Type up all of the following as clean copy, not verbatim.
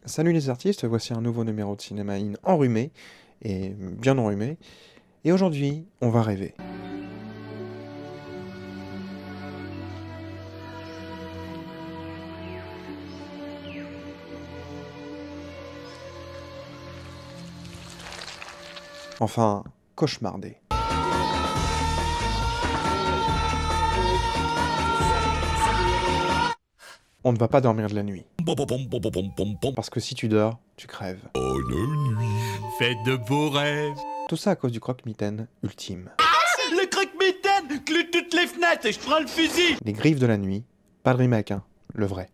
Salut les artistes, voici un nouveau numéro de Cinéma In enrhumé, et bien enrhumé, et aujourd'hui, on va rêver. Enfin, cauchemarder. On ne va pas dormir de la nuit. Parce que si tu dors, tu crèves. Bonne nuit. Faites de beaux rêves. Tout ça à cause du croque-mitaine ultime. Le croque-mitaine, clôt toutes les fenêtres et je prends le fusil. Les Griffes de la nuit, pas le remake, hein, le vrai.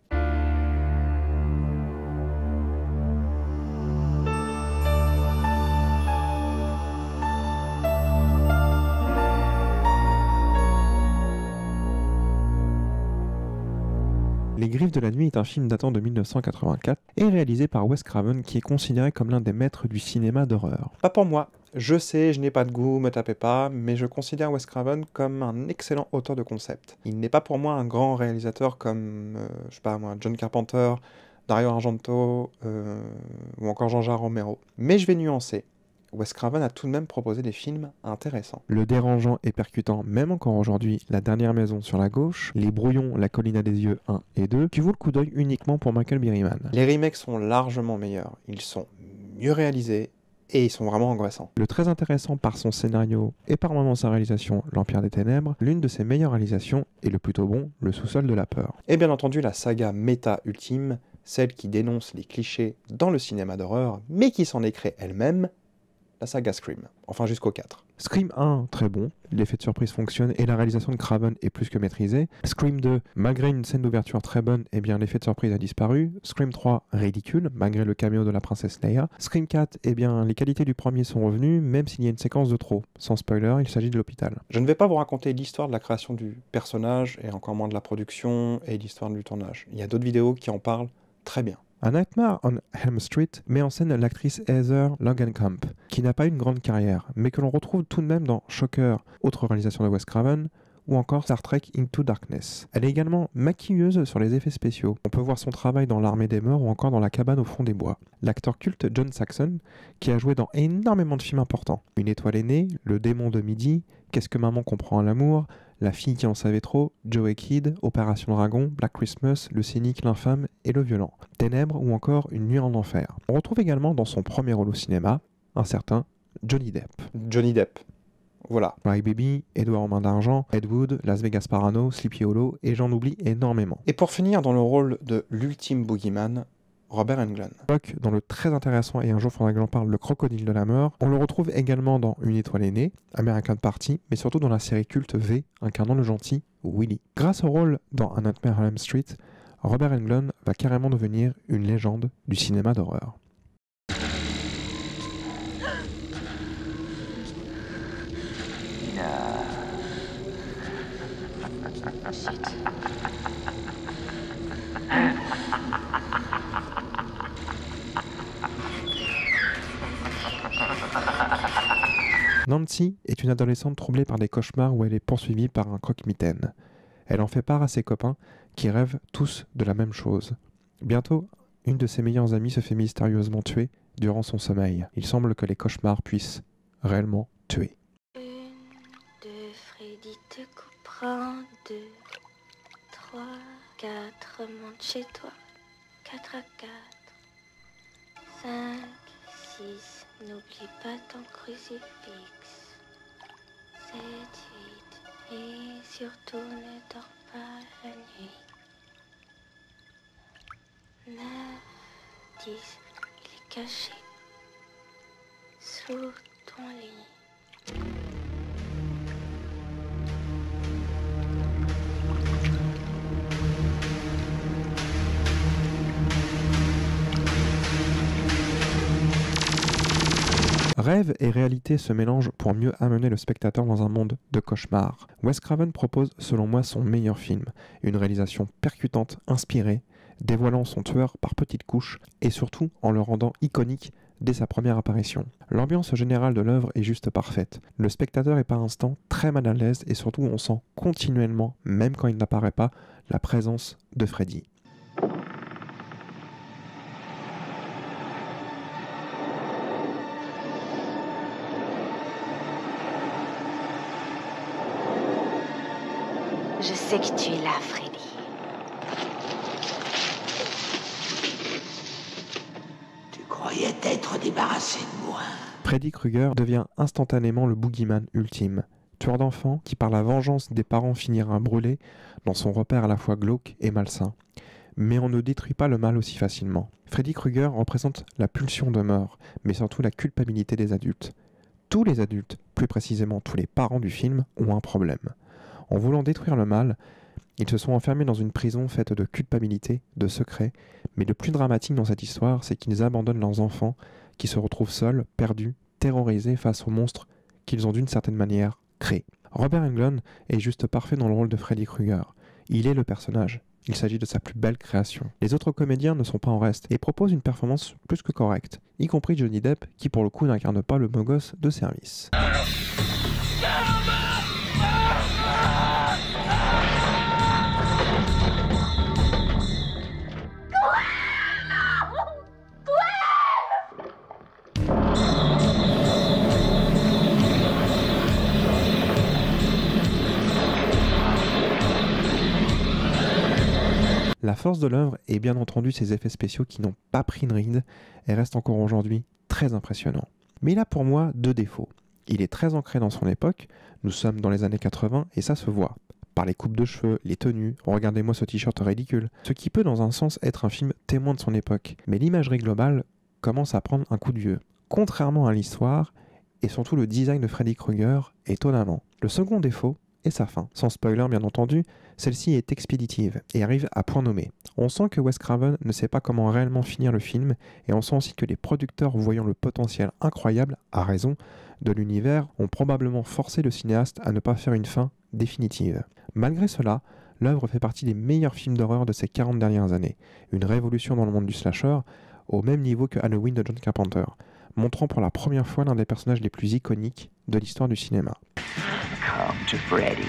Les Griffes de la nuit est un film datant de 1984 et réalisé par Wes Craven qui est considéré comme l'un des maîtres du cinéma d'horreur. Pas pour moi. Je sais, je n'ai pas de goût, me tapez pas, mais je considère Wes Craven comme un excellent auteur de concept. Il n'est pas pour moi un grand réalisateur comme, je sais pas moi, John Carpenter, Dario Argento ou encore Jean-Jacques Romero. Mais je vais nuancer. Wes Craven a tout de même proposé des films intéressants. Le dérangeant et percutant, même encore aujourd'hui, La dernière maison sur la gauche, Les brouillons, La colline à des yeux 1 et 2, qui vaut le coup d'œil uniquement pour Michael Berryman. Les remakes sont largement meilleurs, ils sont mieux réalisés, et ils sont vraiment angoissants. Le très intéressant par son scénario et par moments sa réalisation, L'Empire des Ténèbres, l'une de ses meilleures réalisations, et le plutôt bon, Le sous-sol de la peur. Et bien entendu la saga méta ultime, celle qui dénonce les clichés dans le cinéma d'horreur, mais qui s'en est créée elle-même, la saga Scream, enfin jusqu'au 4. Scream 1, très bon, l'effet de surprise fonctionne et la réalisation de Craven est plus que maîtrisée. Scream 2, malgré une scène d'ouverture très bonne, eh bien l'effet de surprise a disparu. Scream 3, ridicule, malgré le caméo de la princesse Leia. Scream 4, eh bien les qualités du premier sont revenues, même s'il y a une séquence de trop. Sans spoiler, il s'agit de l'hôpital. Je ne vais pas vous raconter l'histoire de la création du personnage, et encore moins de la production, et l'histoire du tournage. Il y a d'autres vidéos qui en parlent très bien. A Nightmare on Elm Street met en scène l'actrice Heather Langenkamp, qui n'a pas eu une grande carrière, mais que l'on retrouve tout de même dans Shocker, autre réalisation de Wes Craven, ou encore Star Trek Into Darkness. Elle est également maquilleuse sur les effets spéciaux. On peut voir son travail dans L'Armée des Morts ou encore dans La cabane au fond des bois. L'acteur culte John Saxon, qui a joué dans énormément de films importants. Une étoile est née, Le démon de midi, Qu'est-ce que maman comprend à l'amour, La fille qui en savait trop, Joey Kidd, Opération Dragon, Black Christmas, Le cynique, l'infâme et le violent, Ténèbres ou encore Une nuit en enfer. On retrouve également dans son premier rôle au cinéma, un certain Johnny Depp. Johnny Depp. Voilà. Cry Baby, Edouard aux mains d'argent, Ed Wood, Las Vegas Parano, Sleepy Hollow, et j'en oublie énormément. Et pour finir, dans le rôle de l'ultime boogeyman, Robert Englund. Dans le très intéressant et un jour faudra que j'en parle, Le crocodile de la mort. On le retrouve également dans Une étoile est née, American Party, mais surtout dans la série culte V, incarnant le gentil Willy. Grâce au rôle dans A Nightmare on Elm Street, Robert Englund va carrément devenir une légende du cinéma d'horreur. Nancy est une adolescente troublée par des cauchemars où elle est poursuivie par un croque-mitaine. Elle en fait part à ses copains qui rêvent tous de la même chose. Bientôt, une de ses meilleures amies se fait mystérieusement tuer durant son sommeil. Il semble que les cauchemars puissent réellement tuer. 1, 2, Freddy te coupera en 2, 3, 4, monte chez toi, 4 à 4, 5, 6, n'oublie pas ton crucifix, 7, 8, et surtout ne dors pas la nuit, 9, 10, il est caché sous ton lit. Rêve et réalité se mélangent pour mieux amener le spectateur dans un monde de cauchemars. Wes Craven propose selon moi son meilleur film, une réalisation percutante, inspirée, dévoilant son tueur par petites couches et surtout en le rendant iconique dès sa première apparition. L'ambiance générale de l'œuvre est juste parfaite. Le spectateur est par instant très mal à l'aise et surtout on sent continuellement, même quand il n'apparaît pas, la présence de Freddy. c'est que tu es là, Freddy? Tu croyais t'être débarrassé de moi. Freddy Krueger devient instantanément le boogeyman ultime. Tueur d'enfants qui, par la vengeance des parents, finira brûlé dans son repère à la fois glauque et malsain. Mais on ne détruit pas le mal aussi facilement. Freddy Krueger représente la pulsion de mort, mais surtout la culpabilité des adultes. Tous les adultes, plus précisément tous les parents du film, ont un problème. En voulant détruire le mal, ils se sont enfermés dans une prison faite de culpabilité, de secrets, mais le plus dramatique dans cette histoire, c'est qu'ils abandonnent leurs enfants, qui se retrouvent seuls, perdus, terrorisés face aux monstres qu'ils ont d'une certaine manière créés. Robert Englund est juste parfait dans le rôle de Freddy Krueger. Il est le personnage. Il s'agit de sa plus belle création. Les autres comédiens ne sont pas en reste et proposent une performance plus que correcte, y compris Johnny Depp qui pour le coup n'incarne pas le beau gosse de service. La force de l'œuvre est bien entendu ses effets spéciaux qui n'ont pas pris une ride et restent encore aujourd'hui très impressionnants. Mais il a pour moi deux défauts. Il est très ancré dans son époque, nous sommes dans les années 80 et ça se voit. Par les coupes de cheveux, les tenues, regardez-moi ce t-shirt ridicule. Ce qui peut dans un sens être un film témoin de son époque. Mais l'imagerie globale commence à prendre un coup de vieux. Contrairement à l'histoire, et surtout le design de Freddy Krueger, étonnamment. Le second défaut est sa fin. Sans spoiler bien entendu, celle-ci est expéditive et arrive à point nommé. On sent que Wes Craven ne sait pas comment réellement finir le film et on sent aussi que les producteurs, voyant le potentiel incroyable, à raison, de l'univers, ont probablement forcé le cinéaste à ne pas faire une fin définitive. Malgré cela, l'œuvre fait partie des meilleurs films d'horreur de ces 40 dernières années. Une révolution dans le monde du slasher, au même niveau que Halloween de John Carpenter, montrant pour la première fois l'un des personnages les plus iconiques de l'histoire du cinéma. Come to Freddy.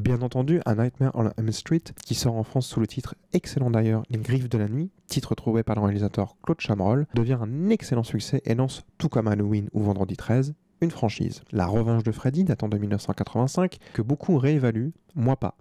Bien entendu, A Nightmare on Elm Street, qui sort en France sous le titre excellent d'ailleurs, Les Griffes de la Nuit, titre trouvé par le réalisateur Claude Chabrol, devient un excellent succès et lance, tout comme Halloween ou Vendredi 13, une franchise. La Revanche de Freddy, datant de 1985, que beaucoup réévaluent, moi pas.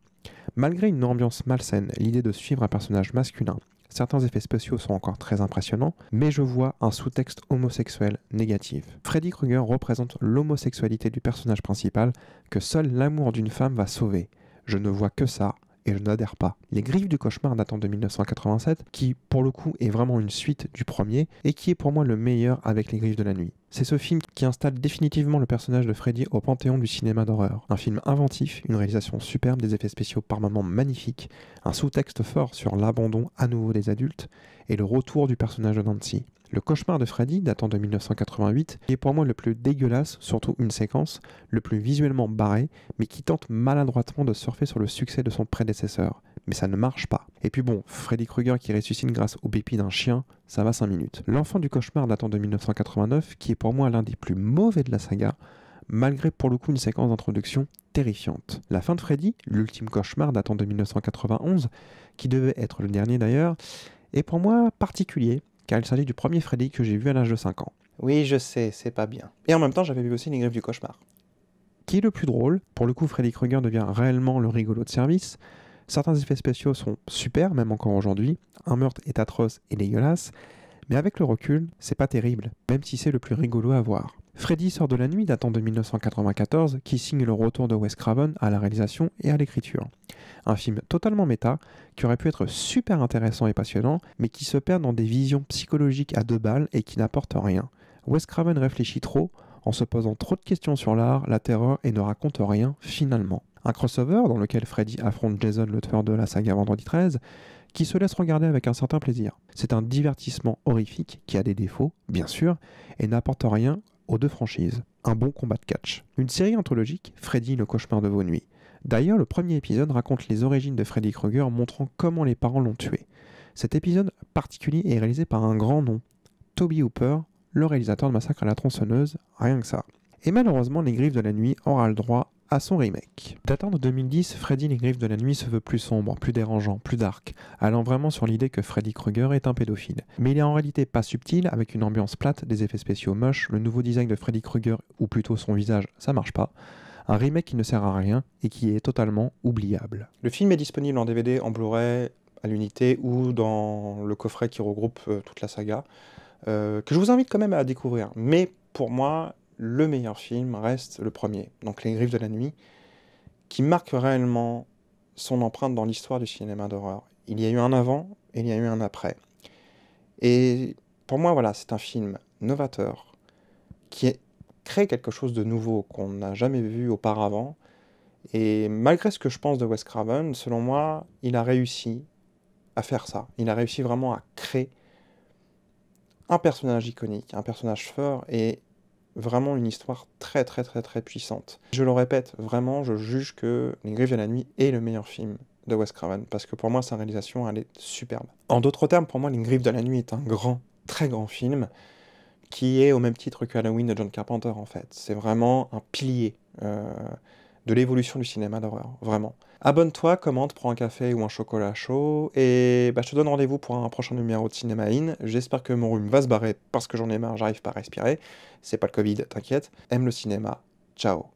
Malgré une ambiance malsaine, l'idée de suivre un personnage masculin, certains effets spéciaux sont encore très impressionnants, mais je vois un sous-texte homosexuel négatif. Freddy Krueger représente l'homosexualité du personnage principal que seul l'amour d'une femme va sauver. Je ne vois que ça, et je n'adhère pas. Les Griffes du Cauchemar datant de 1987, qui pour le coup est vraiment une suite du premier, et qui est pour moi le meilleur avec Les Griffes de la Nuit. C'est ce film qui installe définitivement le personnage de Freddy au panthéon du cinéma d'horreur. Un film inventif, une réalisation superbe, des effets spéciaux par moments magnifiques, un sous-texte fort sur l'abandon à nouveau des adultes, et le retour du personnage de Nancy. Le Cauchemar de Freddy, datant de 1988, est pour moi le plus dégueulasse, surtout une séquence, le plus visuellement barré, mais qui tente maladroitement de surfer sur le succès de son prédécesseur. Mais ça ne marche pas. Et puis bon, Freddy Krueger qui ressuscite grâce au bépi d'un chien, ça va 5 minutes. L'Enfant du Cauchemar datant de 1989, qui est pour moi l'un des plus mauvais de la saga, malgré pour le coup une séquence d'introduction terrifiante. La fin de Freddy, l'ultime cauchemar datant de 1991, qui devait être le dernier d'ailleurs, est pour moi particulier, car il s'agit du premier Freddy que j'ai vu à l'âge de 5 ans. Oui, je sais, c'est pas bien. Et en même temps, j'avais vu aussi Les Griffes du Cauchemar. Qui est le plus drôle, pour le coup Freddy Krueger devient réellement le rigolo de service. Certains effets spéciaux sont super, même encore aujourd'hui. Un meurtre est atroce et dégueulasse, mais avec le recul, c'est pas terrible, même si c'est le plus rigolo à voir. Freddy sort de la nuit datant de 1994, qui signe le retour de Wes Craven à la réalisation et à l'écriture. Un film totalement méta, qui aurait pu être super intéressant et passionnant, mais qui se perd dans des visions psychologiques à deux balles et qui n'apportent rien. Wes Craven réfléchit trop, en se posant trop de questions sur l'art, la terreur et ne raconte rien finalement. Un crossover dans lequel Freddy affronte Jason, le tueur de la saga Vendredi 13, qui se laisse regarder avec un certain plaisir. C'est un divertissement horrifique qui a des défauts, bien sûr, et n'apporte rien aux deux franchises. Un bon combat de catch. Une série anthologique, Freddy le cauchemar de vos nuits. D'ailleurs, le premier épisode raconte les origines de Freddy Krueger, montrant comment les parents l'ont tué. Cet épisode particulier est réalisé par un grand nom, Tobe Hooper, le réalisateur de Massacre à la tronçonneuse, rien que ça. Et malheureusement, Les Griffes de la Nuit aura le droit à son remake. Datant de 2010, Freddy les Griffes de la Nuit se veut plus sombre, plus dérangeant, plus dark, allant vraiment sur l'idée que Freddy Krueger est un pédophile. Mais il est en réalité pas subtil, avec une ambiance plate, des effets spéciaux moches, le nouveau design de Freddy Krueger, ou plutôt son visage, ça marche pas. Un remake qui ne sert à rien et qui est totalement oubliable. Le film est disponible en DVD, en Blu-ray, à l'unité ou dans le coffret qui regroupe toute la saga, que je vous invite quand même à découvrir. Mais pour moi, le meilleur film reste le premier, donc Les Griffes de la Nuit, qui marque réellement son empreinte dans l'histoire du cinéma d'horreur. Il y a eu un avant et il y a eu un après. Et pour moi, voilà, c'est un film novateur qui crée quelque chose de nouveau qu'on n'a jamais vu auparavant. Et malgré ce que je pense de Wes Craven, selon moi, il a réussi à faire ça. Il a réussi vraiment à créer un personnage iconique, un personnage fort et vraiment une histoire très très très très puissante. Je le répète, vraiment, je juge que Les Griffes de la Nuit est le meilleur film de Wes Craven, parce que pour moi, sa réalisation, elle est superbe. En d'autres termes, pour moi, Les Griffes de la Nuit est un grand, très grand film, qui est au même titre que Halloween de John Carpenter, en fait. C'est vraiment un pilier de l'évolution du cinéma d'horreur, vraiment. Abonne-toi, commente, prends un café ou un chocolat chaud, et je te donne rendez-vous pour un prochain numéro de Cinéma In. J'espère que mon rhume va se barrer parce que j'en ai marre, j'arrive pas à respirer. C'est pas le Covid, t'inquiète. Aime le cinéma. Ciao.